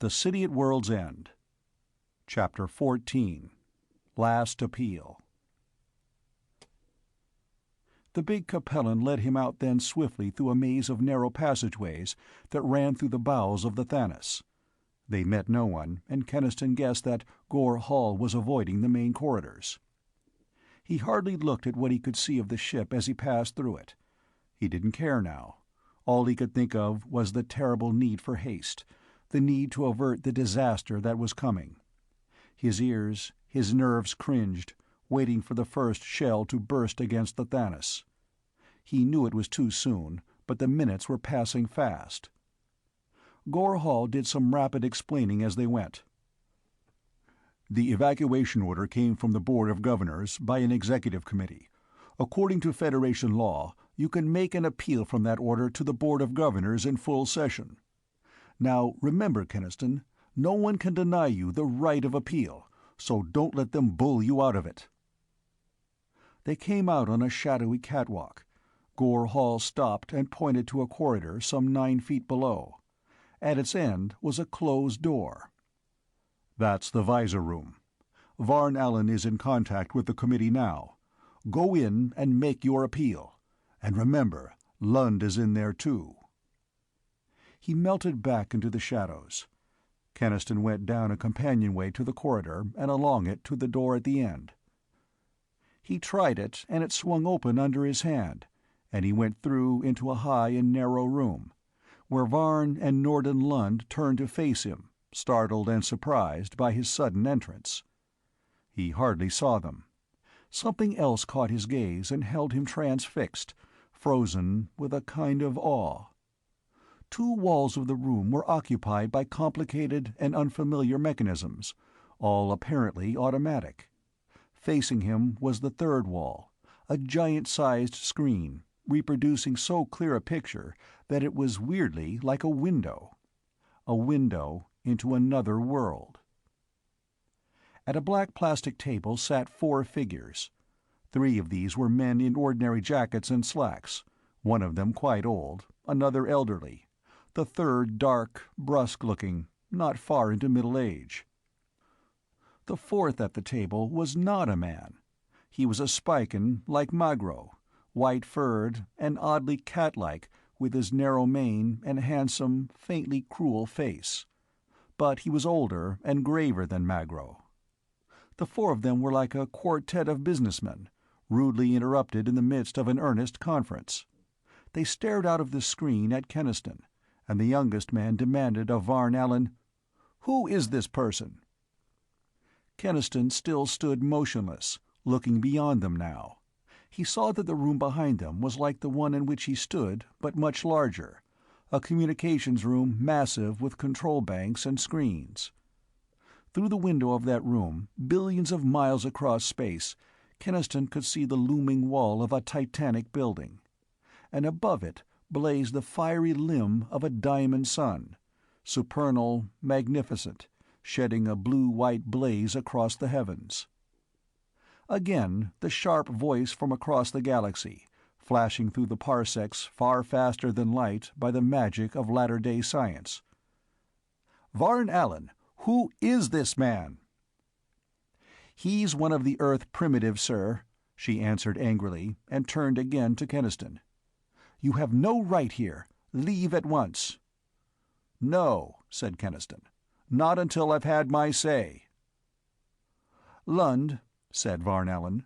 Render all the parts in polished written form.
The City at World's End. Chapter 14. Last Appeal. The big Capellan led him out then swiftly through a maze of narrow passageways that ran through the bowels of the Thanos. They met no one, and Keniston guessed that Gore Hall was avoiding the main corridors. He hardly looked at what he could see of the ship as he passed through it. He didn't care now. All he could think of was the terrible need for haste, the need to avert the disaster that was coming. His ears, his nerves cringed, waiting for the first shell to burst against the Thanos. He knew it was too soon, but the minutes were passing fast. Gore Hall did some rapid explaining as they went. The evacuation order came from the Board of Governors by an executive committee. According to Federation law, you can make an appeal from that order to the Board of Governors in full session. Now, remember, Keniston, no one can deny you the right of appeal, so don't let them bull you out of it. They came out on a shadowy catwalk. Gore Hall stopped and pointed to a corridor some 9 feet below. At its end was a closed door. "That's the visor room. Varn Allen is in contact with the committee now. Go in and make your appeal. And remember, Lund is in there too." He melted back into the shadows. Keniston went down a companionway to the corridor and along it to the door at the end. He tried it, and it swung open under his hand, and he went through into a high and narrow room, where Varn and Norden Lund turned to face him, startled and surprised by his sudden entrance. He hardly saw them. Something else caught his gaze and held him transfixed, frozen with a kind of awe. 2 walls of the room were occupied by complicated and unfamiliar mechanisms, all apparently automatic. Facing him was the 3rd wall, a giant-sized screen, reproducing so clear a picture that it was weirdly like a window into another world. At a black plastic table sat 4 figures. 3 of these were men in ordinary jackets and slacks, one of them quite old, another elderly, the third dark, brusque-looking, not far into middle age. The 4th at the table was not a man. He was a Spican like Magro, white-furred and oddly cat-like, with his narrow mane and handsome, faintly cruel face. But he was older and graver than Magro. The 4 of them were like a quartet of businessmen, rudely interrupted in the midst of an earnest conference. They stared out of the screen at Keniston, and the youngest man demanded of Varn Allen, "Who is this person?" Keniston still stood motionless, looking beyond them now. He saw that the room behind them was like the one in which he stood, but much larger, a communications room massive with control banks and screens. Through the window of that room, billions of miles across space, Keniston could see the looming wall of a titanic building. And above it blazed the fiery limb of a diamond sun, supernal, magnificent, shedding a blue-white blaze across the heavens. Again the sharp voice from across the galaxy, flashing through the parsecs far faster than light by the magic of latter-day science. "Varn Allen, who is this man?" "He's one of the Earth primitives, sir," she answered angrily, and turned again to Keniston. "You have no right here. Leave at once." "No," said Keniston. "Not until I've had my say." "Lund," said Varn Allen,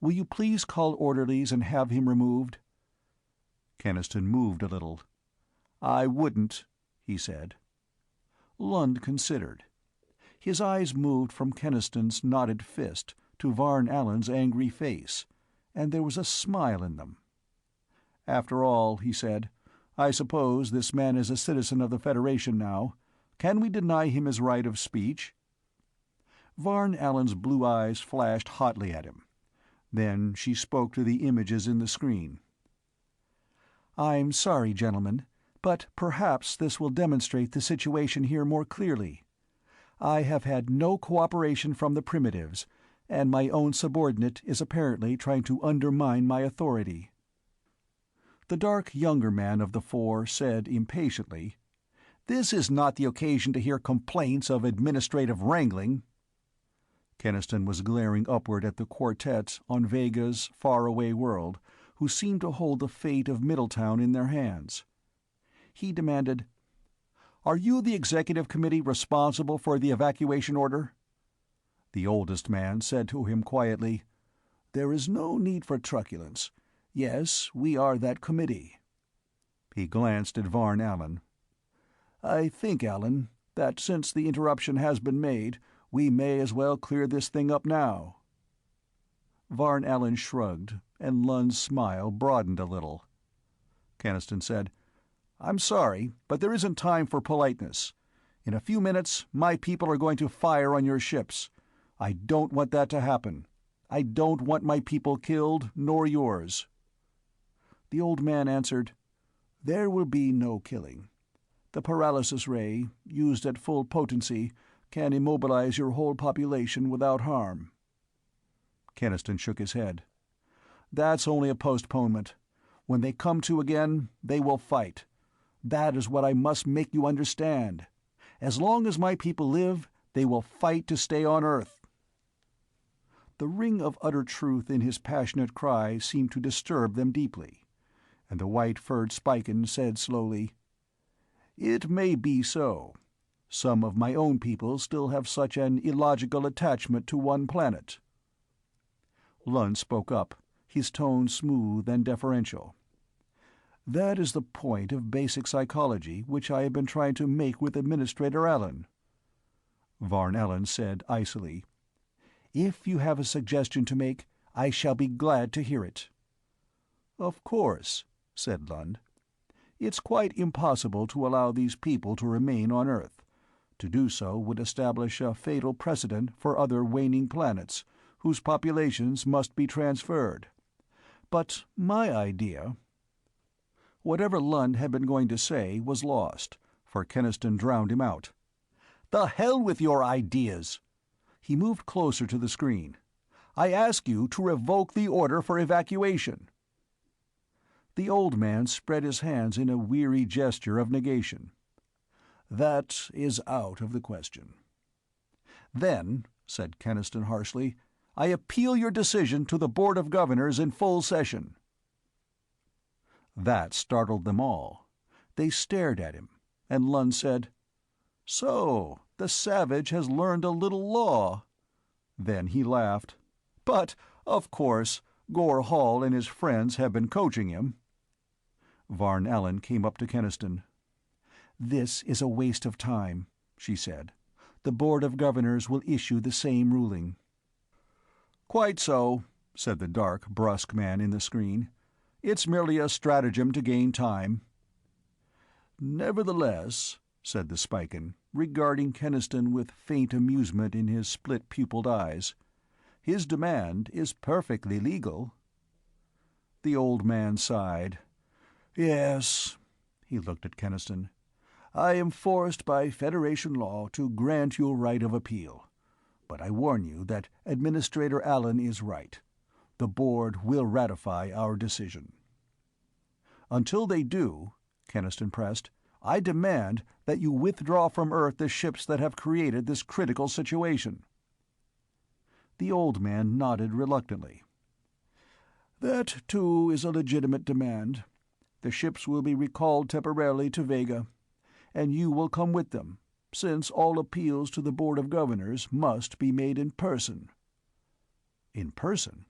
"will you please call orderlies and have him removed?" Keniston moved a little. "I wouldn't," he said. Lund considered. His eyes moved from Keniston's knotted fist to Varn Allen's angry face, and there was a smile in them. "After all," he said, "I suppose this man is a citizen of the Federation now. Can we deny him his right of speech?" Varn Allen's blue eyes flashed hotly at him. Then she spoke to the images in the screen. "I'm sorry, gentlemen, but perhaps this will demonstrate the situation here more clearly. I have had no cooperation from the primitives, and my own subordinate is apparently trying to undermine my authority." The dark younger man of the 4 said impatiently, This is not the occasion to hear complaints of administrative wrangling." Keniston was glaring upward at the quartet on Vega's faraway world, who seemed to hold the fate of Middletown in their hands. He demanded, "Are you the executive committee responsible for the evacuation order?" The oldest man said to him quietly, "There is no need for truculence. Yes, we are that committee." He glanced at Varn Allen. "I think, Allen, that since the interruption has been made, we may as well clear this thing up now." Varn Allen shrugged, and Lund's smile broadened a little. Keniston said, "I'm sorry, but there isn't time for politeness. In a few minutes, my people are going to fire on your ships. I don't want that to happen. I don't want my people killed, nor yours." The old man answered, "There will be no killing. The paralysis ray, used at full potency, can immobilize your whole population without harm." Keniston shook his head. "That's only a postponement. When they come to again, they will fight. That is what I must make you understand. As long as my people live, they will fight to stay on Earth." The ring of utter truth in his passionate cry seemed to disturb them deeply, and the white-furred Spican said slowly, "It may be so. Some of my own people still have such an illogical attachment to one planet." Lund spoke up, his tone smooth and deferential. "That is the point of basic psychology which I have been trying to make with Administrator Allen." Varn Allen said icily, "If you have a suggestion to make, I shall be glad to hear it." "Of course," said Lund. "It's quite impossible to allow these people to remain on Earth. To do so would establish a fatal precedent for other waning planets, whose populations must be transferred. But my idea—" Whatever Lund had been going to say was lost, for Keniston drowned him out. "The hell with your ideas!" He moved closer to the screen. "I ask you to revoke the order for evacuation." The old man spread his hands in a weary gesture of negation. "That is out of the question." "Then," said Keniston harshly, "I appeal your decision to the Board of Governors in full session." That startled them all. They stared at him, and Lund said, "So, the savage has learned a little law." Then he laughed. "But, of course, Gore Hall and his friends have been coaching him." Varn Allen came up to Keniston. "This is a waste of time," she said. "The Board of Governors will issue the same ruling." "Quite so," said the dark, brusque man in the screen. "It's merely a stratagem to gain time." "Nevertheless," said the Spican, regarding Keniston with faint amusement in his split-pupiled eyes, "his demand is perfectly legal." The old man sighed. "Yes." He looked at Keniston. "I am forced by Federation law to grant you a right of appeal. But I warn you that Administrator Allen is right. The Board will ratify our decision." "Until they do," Keniston pressed, "I demand that you withdraw from Earth the ships that have created this critical situation." The old man nodded reluctantly. "That, too, is a legitimate demand. The ships will be recalled temporarily to Vega, and you will come with them, since all appeals to the Board of Governors must be made in person." In person?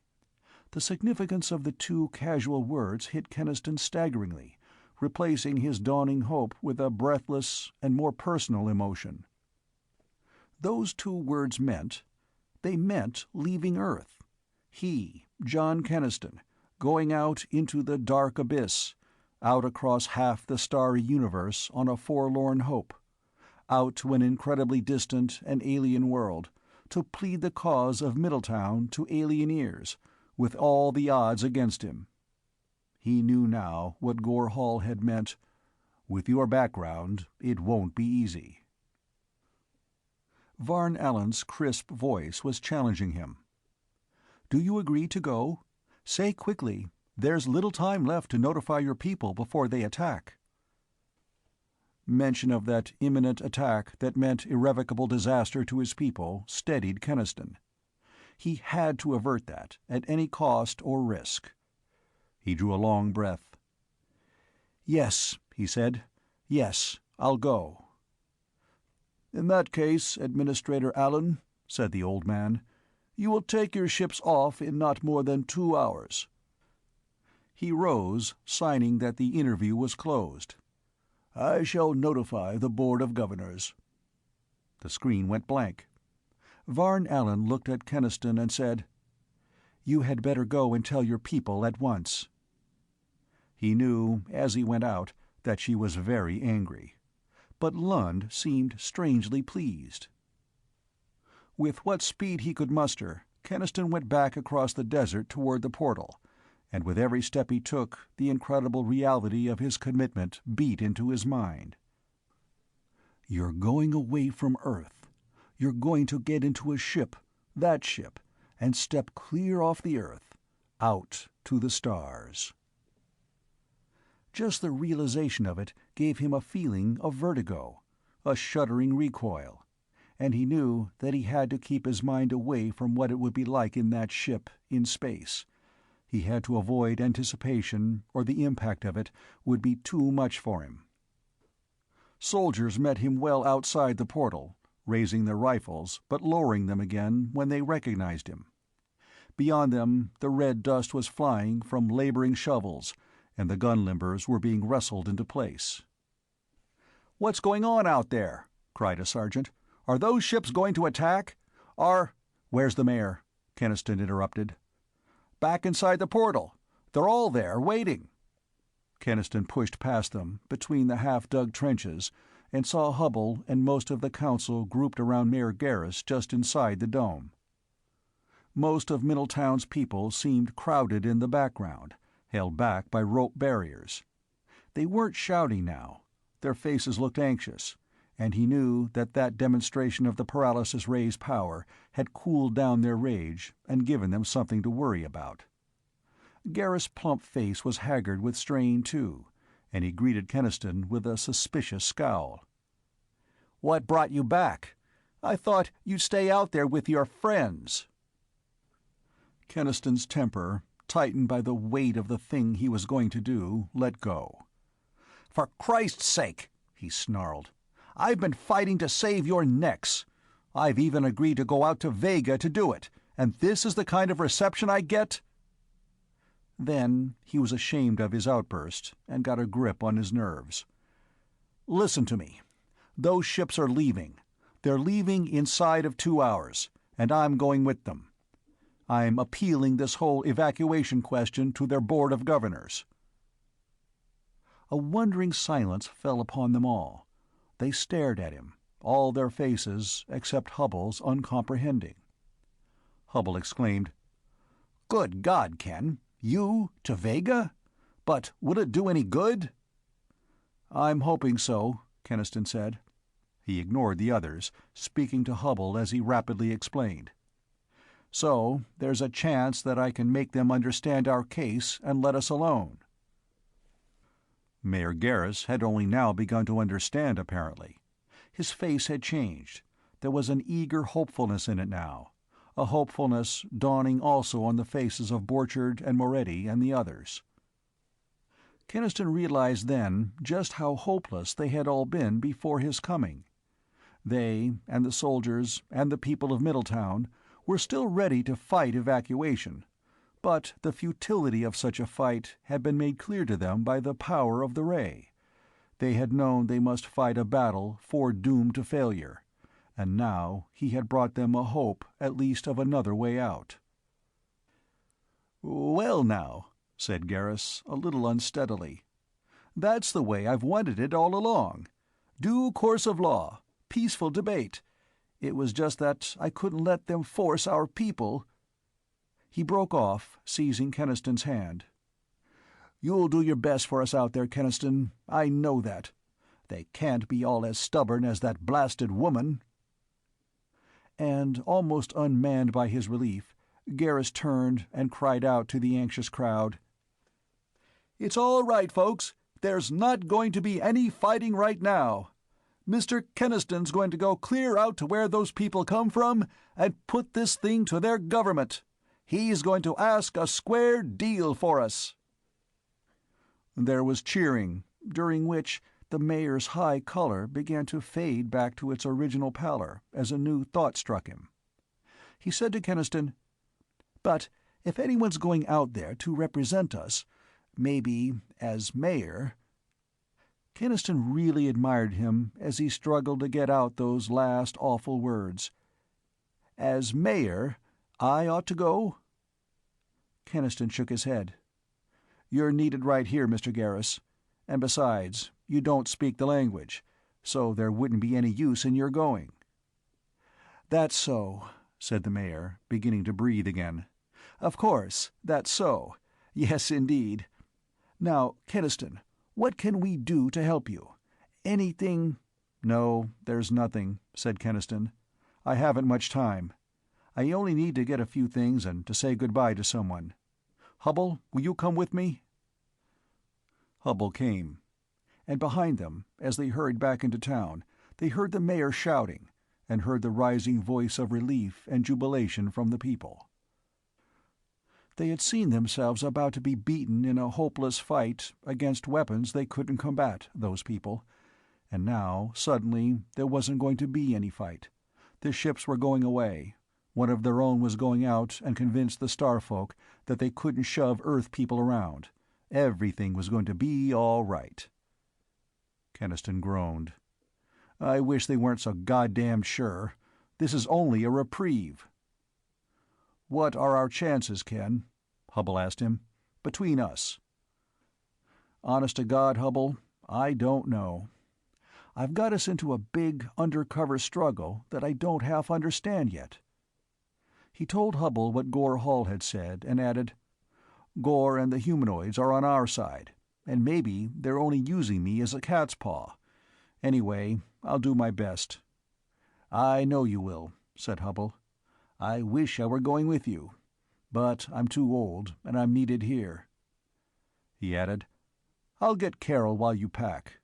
The significance of the two casual words hit Keniston staggeringly, replacing his dawning hope with a breathless and more personal emotion. Those two words they meant leaving Earth. He, John Keniston, going out into the dark abyss, out across half the starry universe on a forlorn hope, out to an incredibly distant and alien world, to plead the cause of Middletown to alien ears, with all the odds against him. He knew now what Gore Hall had meant. "With your background, it won't be easy." Varn Allen's crisp voice was challenging him. "Do you agree to go? Say quickly. There's little time left to notify your people before they attack." Mention of that imminent attack that meant irrevocable disaster to his people steadied Keniston. He had to avert that, at any cost or risk. He drew a long breath. "Yes," he said. "Yes, I'll go." "In that case, Administrator Allen," said the old man, "you will take your ships off in not more than 2 hours." He rose, signing that the interview was closed. "I shall notify the Board of Governors." The screen went blank. Varn Allen looked at Keniston and said, "You had better go and tell your people at once." He knew, as he went out, that she was very angry. But Lund seemed strangely pleased. With what speed he could muster, Keniston went back across the desert toward the portal, and with every step he took, the incredible reality of his commitment beat into his mind. "You're going away from Earth. You're going to get into a ship, that ship, and step clear off the Earth, out to the stars." Just the realization of it gave him a feeling of vertigo, a shuddering recoil, and he knew that he had to keep his mind away from what it would be like in that ship, in space. He had to avoid anticipation, or the impact of it would be too much for him. Soldiers met him well outside the portal, raising their rifles but lowering them again when they recognized him. Beyond them, the red dust was flying from laboring shovels, and the gun limbers were being wrestled into place. "What's going on out there?" cried a sergeant. "Are those ships going to attack? Where's the mayor?" Keniston interrupted. "Back inside the portal. They're all there, waiting." Keniston pushed past them, between the half-dug trenches, and saw Hubble and most of the council grouped around Mayor Garrus just inside the dome. Most of Middletown's people seemed crowded in the background, held back by rope barriers. They weren't shouting now. Their faces looked anxious, and he knew that that demonstration of the paralysis ray's power had cooled down their rage and given them something to worry about. Garrus' plump face was haggard with strain, too, and he greeted Keniston with a suspicious scowl. "What brought you back? I thought you'd stay out there with your friends." Keniston's temper, tightened by the weight of the thing he was going to do, let go. "For Christ's sake," he snarled, "I've been fighting to save your necks. I've even agreed to go out to Vega to do it, and this is the kind of reception I get?" Then he was ashamed of his outburst and got a grip on his nerves. "Listen to me. Those ships are leaving. They're leaving inside of 2 hours, and I'm going with them. I'm appealing this whole evacuation question to their Board of Governors." A wondering silence fell upon them all. They stared at him, all their faces, except Hubble's, uncomprehending. Hubble exclaimed, "Good God, Ken! You to Vega? But will it do any good?" "I'm hoping so," Keniston said. He ignored the others, speaking to Hubble as he rapidly explained. "So there's a chance that I can make them understand our case and let us alone." Mayor Garrus had only now begun to understand, apparently. His face had changed. There was an eager hopefulness in it now, a hopefulness dawning also on the faces of Borchard and Moretti and the others. Keniston realized then just how hopeless they had all been before his coming. They, and the soldiers, and the people of Middletown, were still ready to fight evacuation, but the futility of such a fight had been made clear to them by the power of the ray. They had known they must fight a battle foredoomed to failure, and now he had brought them a hope at least of another way out. "Well now," said Garrus, a little unsteadily, "that's the way I've wanted it all along. Due course of law, peaceful debate. It was just that I couldn't let them force our people—" He broke off, seizing Keniston's hand. "You'll do your best for us out there, Keniston. I know that. They can't be all as stubborn as that blasted woman." And, almost unmanned by his relief, Garrus turned and cried out to the anxious crowd, "It's all right, folks. There's not going to be any fighting right now. Mr. Keniston's going to go clear out to where those people come from and put this thing to their government. He's going to ask a square deal for us." There was cheering, during which the mayor's high color began to fade back to its original pallor as a new thought struck him. He said to Keniston, "But if anyone's going out there to represent us, maybe as mayor—" Keniston really admired him as he struggled to get out those last awful words. "As mayor, I ought to go?" Keniston shook his head. "You're needed right here, Mr. Garrus. And besides, you don't speak the language, so there wouldn't be any use in your going." "That's so," said the mayor, beginning to breathe again. "Of course, that's so. Yes, indeed. Now, Keniston, what can we do to help you? Anything—" "No, there's nothing," said Keniston. "I haven't much time. I only need to get a few things and to say goodbye to someone. Hubble, will you come with me?" Hubble came. And behind them, as they hurried back into town, they heard the mayor shouting, and heard the rising voice of relief and jubilation from the people. They had seen themselves about to be beaten in a hopeless fight against weapons they couldn't combat, those people, and now, suddenly, there wasn't going to be any fight. The ships were going away. One of their own was going out and convinced the Starfolk that they couldn't shove Earth people around. Everything was going to be all right. Keniston groaned. "I wish they weren't so goddamned sure. This is only a reprieve." "What are our chances, Ken?" Hubble asked him. "Between us." "Honest to God, Hubble, I don't know. I've got us into a big, undercover struggle that I don't half understand yet." He told Hubble what Gore Hall had said, and added, "Gore and the humanoids are on our side, and maybe they're only using me as a cat's paw. Anyway, I'll do my best." "I know you will," said Hubble. "I wish I were going with you. But I'm too old, and I'm needed here." He added, "I'll get Carol while you pack."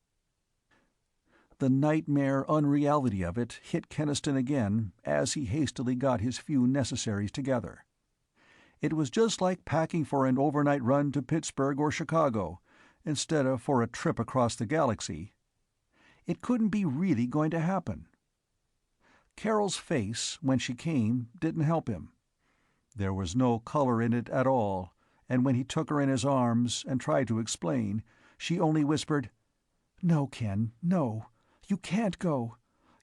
The nightmare unreality of it hit Keniston again as he hastily got his few necessaries together. It was just like packing for an overnight run to Pittsburgh or Chicago, instead of for a trip across the galaxy. It couldn't be really going to happen. Carol's face, when she came, didn't help him. There was no color in it at all, and when he took her in his arms and tried to explain, she only whispered, "No, Ken, no. You can't go.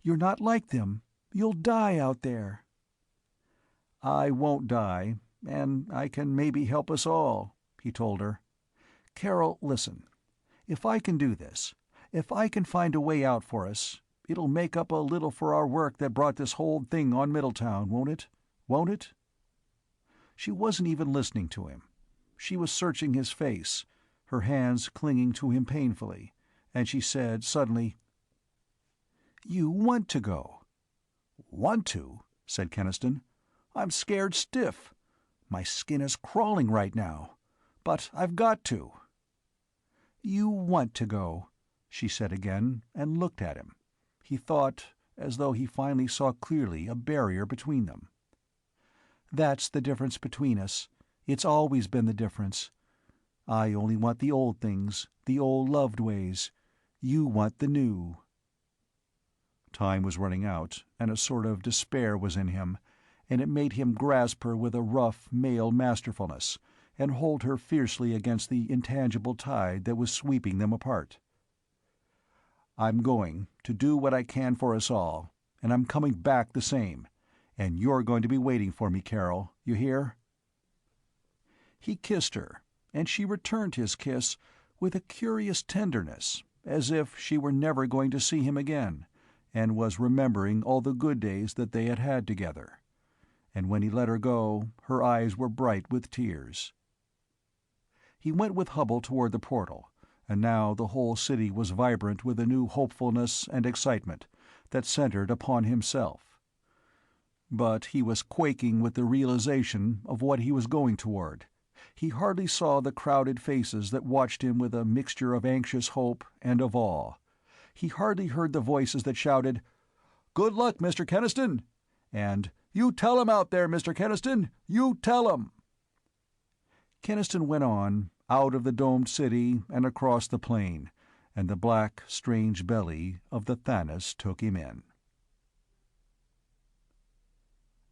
You're not like them. You'll die out there." "I won't die, and I can maybe help us all," he told her. "Carol, listen. If I can do this, if I can find a way out for us, it'll make up a little for our work that brought this whole thing on Middletown, won't it? Won't it?" She wasn't even listening to him. She was searching his face, her hands clinging to him painfully, and she said suddenly, "You want to go." "Want to?" said Keniston. "I'm scared stiff. My skin is crawling right now. But I've got to." "You want to go," she said again, and looked at him. He thought, as though he finally saw clearly a barrier between them. "That's the difference between us. It's always been the difference. I only want the old things, the old loved ways. You want the new." Time was running out, and a sort of despair was in him, and it made him grasp her with a rough male masterfulness, and hold her fiercely against the intangible tide that was sweeping them apart. "I'm going to do what I can for us all, and I'm coming back the same. And you're going to be waiting for me, Carol, you hear?" He kissed her, and she returned his kiss with a curious tenderness, as if she were never going to see him again, and was remembering all the good days that they had had together. And when he let her go, her eyes were bright with tears. He went with Hubble toward the portal, and now the whole city was vibrant with a new hopefulness and excitement that centered upon himself. But he was quaking with the realization of what he was going toward, He hardly saw the crowded faces that watched him with a mixture of anxious hope and of awe. He hardly heard the voices that shouted, "Good luck, Mr. Kenniston!" and "You tell him out there, Mr. Kenniston! You tell him!" Kenniston went on, out of the domed city and across the plain, and the black, strange belly of the Thaness took him in.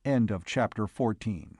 End of chapter 14.